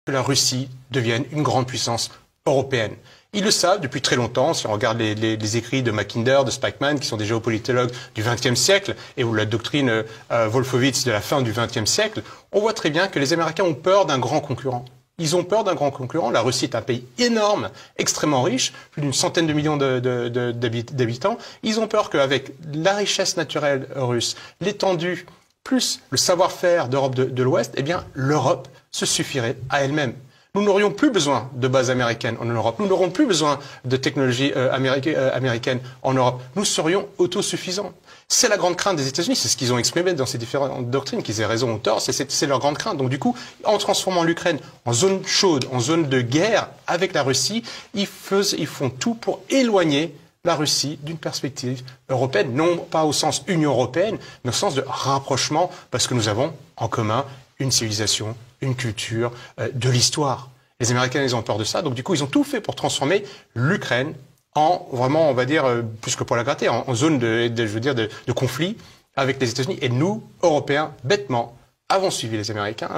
que la Russie devienne une grande puissance européenne. Ils le savent depuis très longtemps, si on regarde les écrits de Mackinder, de Spykman, qui sont des géopolitologues du XXe siècle, et ou la doctrine Wolfowitz de la fin du XXe siècle, on voit très bien que les Américains ont peur d'un grand concurrent. Ils ont peur d'un grand concurrent. La Russie est un pays énorme, extrêmement riche, plus d'une centaine de millions d'habitants. Ils ont peur qu'avec la richesse naturelle russe, l'étendue, plus le savoir-faire d'Europe de l'Ouest, eh bien, l'Europe se suffirait à elle-même. Nous n'aurions plus besoin de bases américaines en Europe. Nous n'aurons plus besoin de technologies américaines en Europe. Nous serions autosuffisants. C'est la grande crainte des États-Unis. C'est ce qu'ils ont exprimé dans ces différentes doctrines, qu'ils aient raison ou tort. C'est leur grande crainte. Donc du coup, en transformant l'Ukraine en zone chaude, en zone de guerre avec la Russie, ils font tout pour éloigner la Russie d'une perspective européenne, non pas au sens Union européenne, mais au sens de rapprochement, parce que nous avons en commun une civilisation, une culture, de l'histoire. Les Américains, ils ont peur de ça, donc du coup, ils ont tout fait pour transformer l'Ukraine en, vraiment, on va dire, plus que pour la gratter, en zone de conflit avec les États-Unis. Et nous, Européens, bêtement, avons suivi les Américains.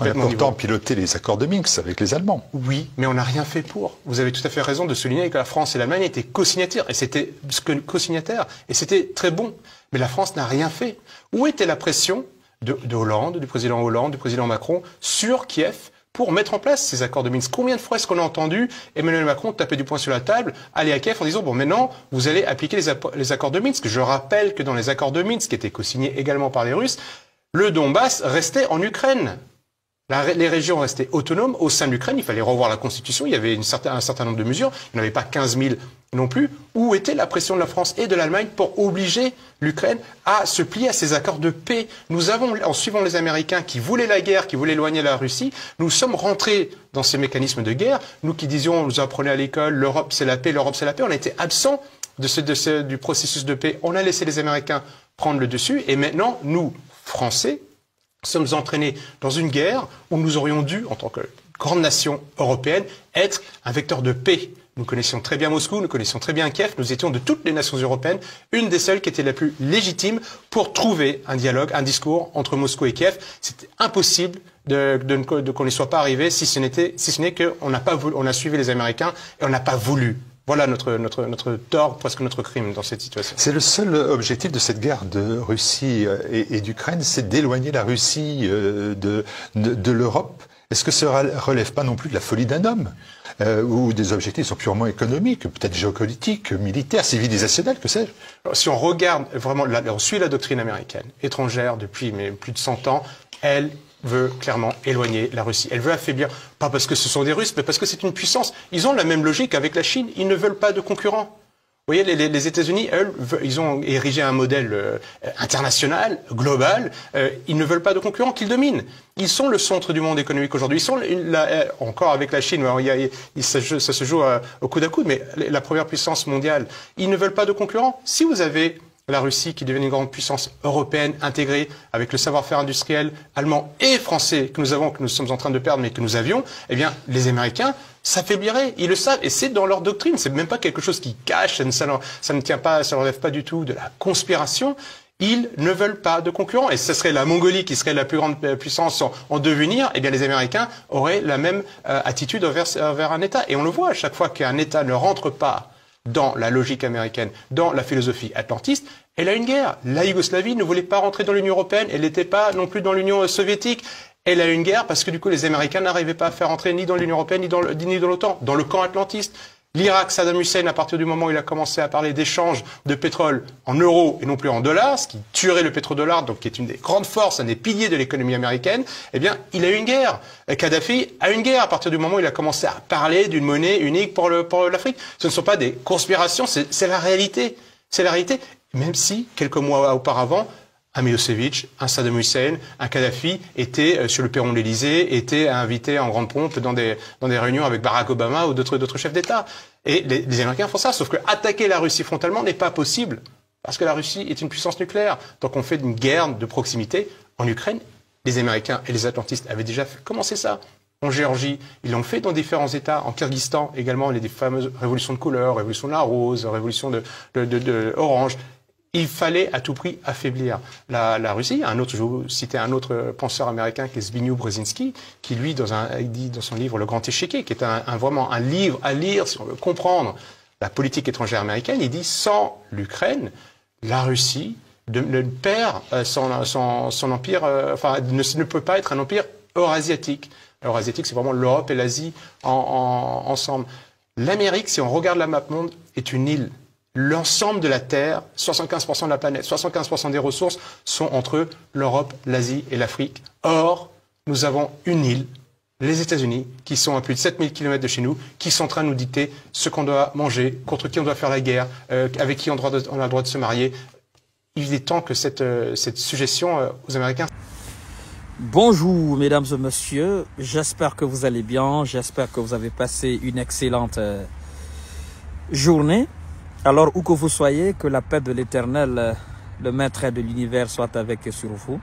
On a pourtant piloté les accords de Minsk avec les Allemands. Oui, mais on n'a rien fait pour. Vous avez tout à fait raison de souligner que la France et l'Allemagne étaient co-signataires, et c'était et c'était très bon. Mais la France n'a rien fait. Où était la pression de Hollande, du président Macron, sur Kiev pour mettre en place ces accords de Minsk? Combien de fois est-ce qu'on a entendu Emmanuel Macron taper du poing sur la table, aller à Kiev en disant, bon, maintenant, vous allez appliquer les accords de Minsk. Je rappelle que dans les accords de Minsk, qui étaient co-signés également par les Russes, le Donbass restait en Ukraine. Les régions restaient autonomes au sein de l'Ukraine. Il fallait revoir la Constitution. Il y avait un certain nombre de mesures. Il n'y en avait pas 15 000 non plus. Où était la pression de la France et de l'Allemagne pour obliger l'Ukraine à se plier à ces accords de paix? Nous avons, en suivant les Américains qui voulaient la guerre, qui voulaient éloigner la Russie, nous sommes rentrés dans ces mécanismes de guerre. Nous qui disions, on nous apprenait à l'école, l'Europe c'est la paix, l'Europe c'est la paix. On a été absents du processus de paix. On a laissé les Américains prendre le dessus. Et maintenant, nous, Français, sommes entraînés dans une guerre où nous aurions dû, en tant que grande nation européenne, être un vecteur de paix. Nous connaissions très bien Moscou, nous connaissions très bien Kiev, nous étions de toutes les nations européennes une des seules qui était la plus légitime pour trouver un dialogue, un discours entre Moscou et Kiev. C'était impossible qu'on n'y soit pas arrivé si ce n'est qu'on a suivi les Américains et on n'a pas voulu. Voilà notre tort, presque notre crime dans cette situation. C'est le seul objectif de cette guerre de Russie et d'Ukraine, c'est d'éloigner la Russie de l'Europe. Est-ce que ça ne relève pas non plus de la folie d'un homme ou des objectifs sont purement économiques, peut-être géopolitiques, militaires, civilisationnels, que sais-je? Si on regarde vraiment, on suit la doctrine américaine, étrangère depuis plus de 100 ans, elle veut clairement éloigner la Russie. Elle veut affaiblir, pas parce que ce sont des Russes, mais parce que c'est une puissance. Ils ont la même logique avec la Chine. Ils ne veulent pas de concurrents. Vous voyez, les États-Unis, eux, ils ont érigé un modèle international, global. Ils ne veulent pas de concurrents qu'ils dominent. Ils sont le centre du monde économique aujourd'hui. Ils sont encore avec la Chine, ça se joue au coude à coude, mais la première puissance mondiale. Ils ne veulent pas de concurrents. Si vous avez la Russie qui devient une grande puissance européenne intégrée avec le savoir-faire industriel allemand et français que nous sommes en train de perdre mais que nous avions, eh bien les Américains s'affaibliraient, ils le savent et c'est dans leur doctrine, c'est même pas quelque chose qui cache, ça ne tient pas, ça ne relève pas du tout de la conspiration. Ils ne veulent pas de concurrents. Et ce serait la Mongolie qui serait la plus grande puissance en devenir. Eh bien, les Américains auraient la même attitude envers un État. Et on le voit à chaque fois qu'un État ne rentre pas dans la logique américaine, dans la philosophie atlantiste, elle a une guerre. La Yougoslavie ne voulait pas rentrer dans l'Union européenne, elle n'était pas non plus dans l'Union soviétique. Elle a une guerre parce que du coup les Américains n'arrivaient pas à faire entrer ni dans l'Union européenne ni dans l'OTAN, dans le camp atlantiste. L'Irak, Saddam Hussein, à partir du moment où il a commencé à parler d'échange de pétrole en euros et non plus en dollars, ce qui tuerait le pétrodollar, donc qui est une des grandes forces, un des piliers de l'économie américaine, eh bien, il a eu une guerre. Kadhafi a une guerre à partir du moment où il a commencé à parler d'une monnaie unique pour l'Afrique. Ce ne sont pas des conspirations, c'est la réalité. C'est la réalité. Même si, quelques mois auparavant, un Milosevic, un Saddam Hussein, un Kadhafi étaient sur le perron de l'Élysée, étaient invités en grande pompe dans des réunions avec Barack Obama ou d'autres chefs d'État. Et les Américains font ça, sauf que attaquer la Russie frontalement n'est pas possible, parce que la Russie est une puissance nucléaire. Donc on fait une guerre de proximité en Ukraine. Les Américains et les atlantistes avaient déjà commencé ça. En Géorgie, ils l'ont fait dans différents États. En Kyrgyzstan également, les fameuses révolutions de couleur, révolution de la rose, révolution de orange. Il fallait à tout prix affaiblir la Russie. Je vais vous citer un autre penseur américain qui est Zbigniew Brzezinski, qui lui, il dit dans son livre Le Grand Échiquier, qui est vraiment un livre à lire si on veut comprendre la politique étrangère américaine, il dit sans l'Ukraine, la Russie ne perd son empire, ne peut pas être un empire eurasiatique. Eurasiatique, c'est vraiment l'Europe et l'Asie ensemble. L'Amérique, si on regarde la map monde, est une île. L'ensemble de la Terre, 75% de la planète, 75% des ressources sont entre l'Europe, l'Asie et l'Afrique. Or, nous avons une île, les États-Unis, qui sont à plus de 7000 km de chez nous, qui sont en train de nous dicter ce qu'on doit manger, contre qui on doit faire la guerre, avec qui on a le droit de se marier. Il est temps que cette suggestion aux Américains... Bonjour mesdames et messieurs, j'espère que vous allez bien, j'espère que vous avez passé une excellente journée. Alors où que vous soyez, que la paix de l'Éternel, le Maître de l'univers, soit avec et sur vous.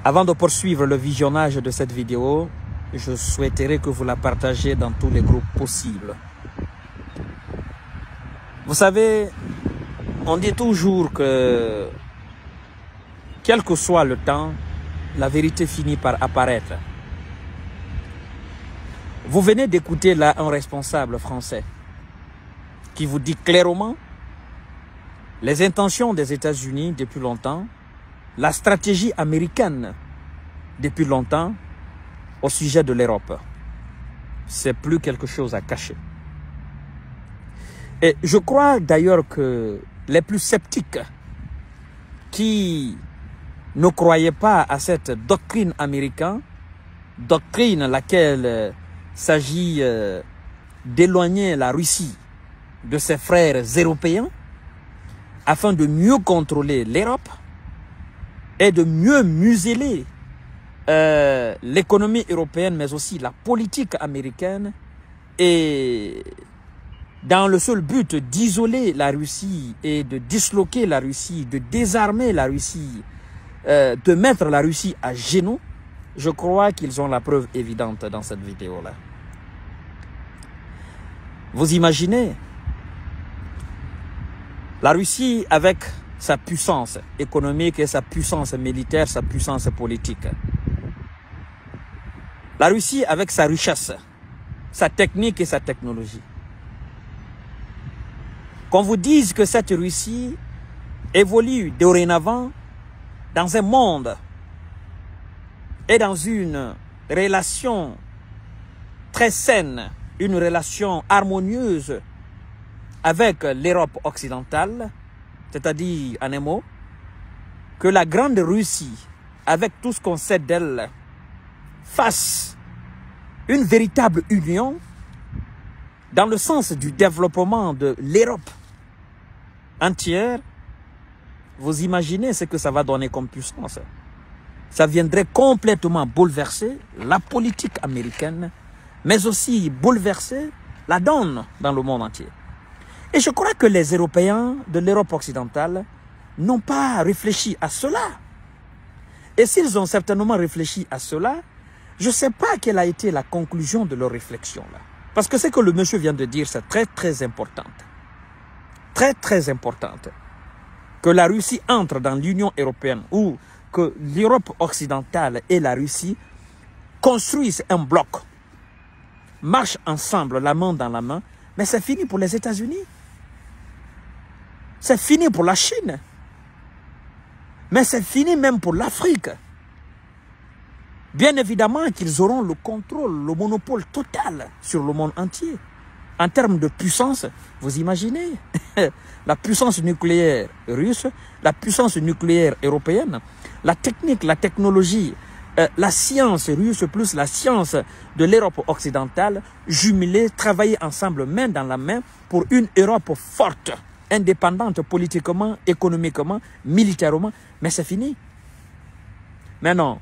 Avant de poursuivre le visionnage de cette vidéo, je souhaiterais que vous la partagiez dans tous les groupes possibles. Vous savez, on dit toujours que, quel que soit le temps, la vérité finit par apparaître. Vous venez d'écouter là un responsable français qui vous dit clairement les intentions des États-Unis depuis longtemps, la stratégie américaine depuis longtemps au sujet de l'Europe. C'est plus quelque chose à cacher. Et je crois d'ailleurs que les plus sceptiques qui ne croyaient pas à cette doctrine américaine, doctrine laquelle s'agit d'éloigner la Russie de ses frères européens afin de mieux contrôler l'Europe et de mieux museler l'économie européenne mais aussi la politique américaine et dans le seul but d'isoler la Russie et de disloquer la Russie, de désarmer la Russie, de mettre la Russie à genoux, je crois qu'ils ont la preuve évidente dans cette vidéo-là. Vous imaginez la Russie avec sa puissance économique et sa puissance militaire, sa puissance politique. La Russie avec sa richesse, sa technique et sa technologie. Qu'on vous dise que cette Russie évolue dorénavant dans un monde et dans une relation très saine, une relation harmonieuse avec l'Europe occidentale, c'est-à-dire, en un mot, que la grande Russie, avec tout ce qu'on sait d'elle, fasse une véritable union dans le sens du développement de l'Europe entière. Vous imaginez ce que ça va donner comme puissance. Ça viendrait complètement bouleverser la politique américaine, mais aussi bouleverser la donne dans le monde entier. Et je crois que les Européens de l'Europe occidentale n'ont pas réfléchi à cela. Et s'ils ont certainement réfléchi à cela, je ne sais pas quelle a été la conclusion de leur réflexion là. Parce que ce que le monsieur vient de dire, c'est très très important. Très très importante. Que la Russie entre dans l'Union européenne ou que l'Europe occidentale et la Russie construisent un bloc, marchent ensemble, la main dans la main, mais c'est fini pour les États-Unis. C'est fini pour la Chine. Mais c'est fini même pour l'Afrique. Bien évidemment qu'ils auront le contrôle, le monopole total sur le monde entier. En termes de puissance, vous imaginez la puissance nucléaire russe, la puissance nucléaire européenne, la technique, la technologie, la science russe plus la science de l'Europe occidentale, jumelées, travailler ensemble main dans la main pour une Europe forte, indépendante politiquement, économiquement, militairement. Mais c'est fini. Maintenant,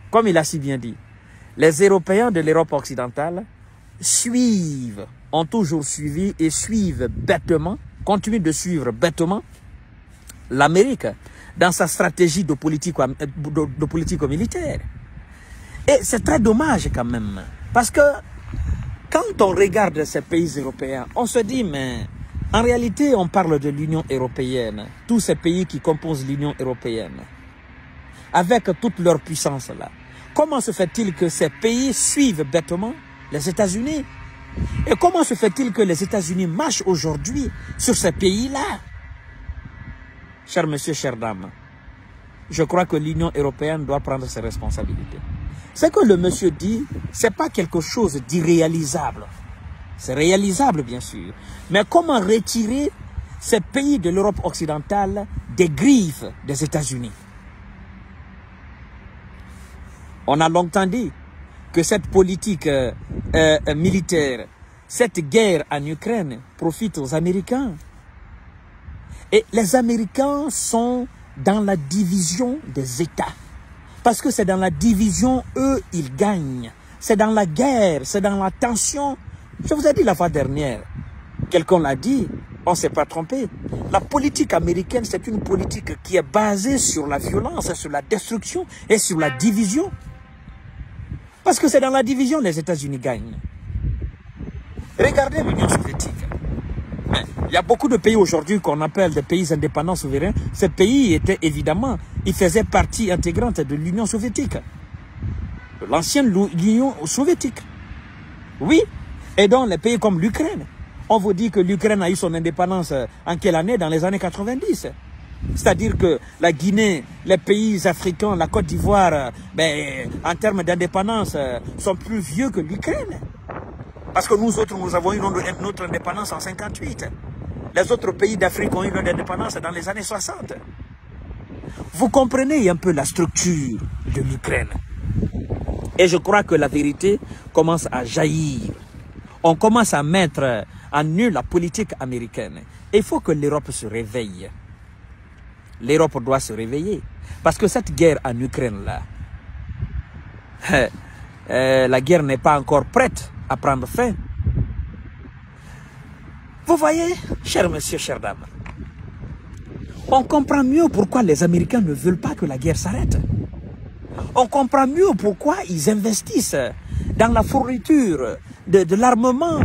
comme il a si bien dit, les Européens de l'Europe occidentale suivent, ont toujours suivi et suivent bêtement, continuent de suivre bêtement l'Amérique dans sa stratégie de politique militaire. Et c'est très dommage quand même, parce que quand on regarde ces pays européens, on se dit, mais En réalité, on parle de l'Union européenne, tous ces pays qui composent l'Union européenne, avec toute leur puissance là. Comment se fait-il que ces pays suivent bêtement les États-Unis? Et comment se fait-il que les États-Unis marchent aujourd'hui sur ces pays-là? Chers messieurs, chères dames, je crois que l'Union européenne doit prendre ses responsabilités. Ce que le monsieur dit, ce n'est pas quelque chose d'irréalisable. C'est réalisable, bien sûr. Mais comment retirer ces pays de l'Europe occidentale des griffes des États-Unis? On a longtemps dit que cette politique militaire, cette guerre en Ukraine profite aux Américains. Et les Américains sont dans la division des États. Parce que c'est dans la division, eux, ils gagnent. C'est dans la guerre, c'est dans la tension. Je vous ai dit la fois dernière, quelqu'un l'a dit, on ne s'est pas trompé. La politique américaine, c'est une politique qui est basée sur la violence, sur la destruction et sur la division. Parce que c'est dans la division que les États-Unis gagnent. Regardez l'Union soviétique. Il y a beaucoup de pays aujourd'hui qu'on appelle des pays indépendants souverains. Ces pays étaient évidemment, ils faisaient partie intégrante de l'Union soviétique. L'ancienne Union soviétique. Oui. Et dans les pays comme l'Ukraine. On vous dit que l'Ukraine a eu son indépendance en quelle année? Dans les années 90. C'est-à-dire que la Guinée, les pays africains, la Côte d'Ivoire, en termes d'indépendance, sont plus vieux que l'Ukraine. Parce que nous autres, nous avons eu notre indépendance en 58. Les autres pays d'Afrique ont eu leur indépendance dans les années 60. Vous comprenez un peu la structure de l'Ukraine. Et je crois que la vérité commence à jaillir. On commence à mettre en nul la politique américaine. Il faut que l'Europe se réveille. L'Europe doit se réveiller. Parce que cette guerre en Ukraine-là, la guerre n'est pas encore prête à prendre fin. Vous voyez, chers messieurs, chères dames, on comprend mieux pourquoi les Américains ne veulent pas que la guerre s'arrête. On comprend mieux pourquoi ils investissent dans la fourniture de l'armement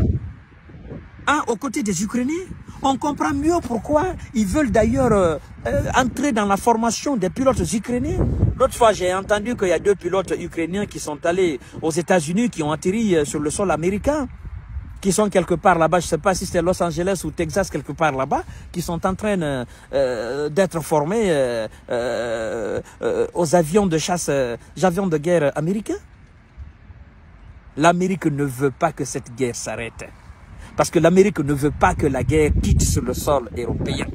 aux côtés des Ukrainiens. On comprend mieux pourquoi ils veulent d'ailleurs entrer dans la formation des pilotes ukrainiens. L'autre fois, j'ai entendu qu'il y a 2 pilotes ukrainiens qui sont allés aux États-Unis, qui ont atterri sur le sol américain, qui sont quelque part là-bas, je ne sais pas si c'est Los Angeles ou Texas, quelque part là-bas, qui sont en train d'être formés aux avions de chasse, avions de guerre américains. L'Amérique ne veut pas que cette guerre s'arrête. Parce que l'Amérique ne veut pas que la guerre quitte sur le sol européen.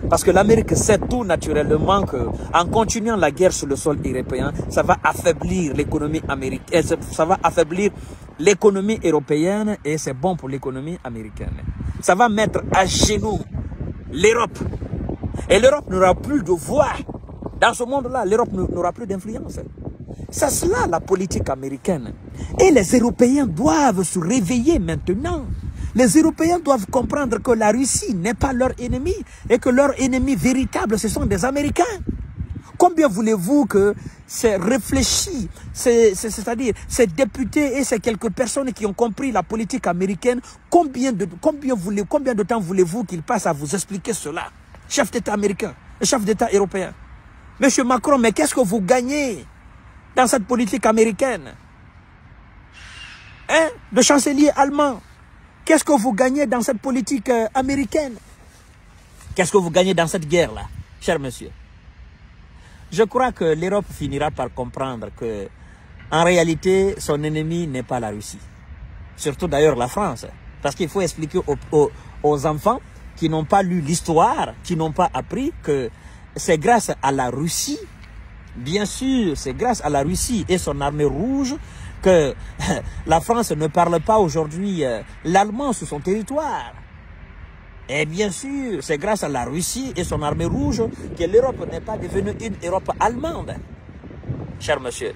Parce que l'Amérique sait tout naturellement qu'en continuant la guerre sur le sol européen, ça va affaiblir l'économie américaine, ça va affaiblir l'économie européenne et c'est bon pour l'économie américaine. Ça va mettre à genoux l'Europe. Et l'Europe n'aura plus de voix. Dans ce monde-là, l'Europe n'aura plus d'influence. C'est cela la politique américaine. Et les Européens doivent se réveiller maintenant. Les Européens doivent comprendre que la Russie n'est pas leur ennemi et que leur ennemi véritable, ce sont des Américains. Combien voulez-vous que c'est réfléchi, c'est-à-dire ces députés et ces quelques personnes qui ont compris la politique américaine, combien de temps voulez-vous qu'ils passent à vous expliquer cela? Chef d'État américain, chef d'État européen. Monsieur Macron, mais qu'est-ce que vous gagnez dans cette politique américaine? Hein? Le chancelier allemand. Qu'est-ce que vous gagnez dans cette politique américaine? Qu'est-ce que vous gagnez dans cette guerre-là, cher monsieur? Je crois que l'Europe finira par comprendre que, en réalité, son ennemi n'est pas la Russie. Surtout d'ailleurs la France. Parce qu'il faut expliquer aux enfants qui n'ont pas lu l'histoire, qui n'ont pas appris que c'est grâce à la Russie, bien sûr, c'est grâce à la Russie et son armée rouge que la France ne parle pas aujourd'hui l'allemand sur son territoire. Et bien sûr, c'est grâce à la Russie et son armée rouge que l'Europe n'est pas devenue une Europe allemande. Cher monsieur,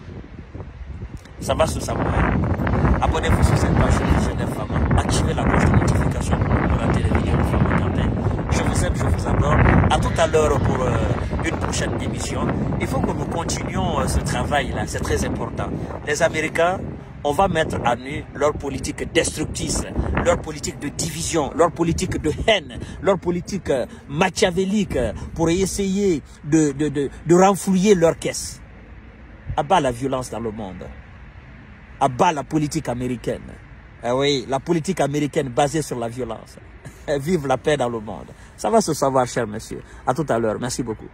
ça va se savoir. Abonnez-vous sur cette page de Genève Fama. Activez la cloche de notification pour rater les vidéos de Fama Quentin. Je vous aime, je vous adore. À tout à l'heure pour une prochaine émission. Il faut que nous continuions ce travail-là, c'est très important. Les Américains on va mettre à nu leur politique destructrice, leur politique de division, leur politique de haine, leur politique machiavélique pour essayer de renflouer leur caisse. À bas la violence dans le monde. À bas la politique américaine. Eh oui, la politique américaine basée sur la violence. Vive la paix dans le monde. Ça va se savoir, cher monsieur. À tout à l'heure. Merci beaucoup.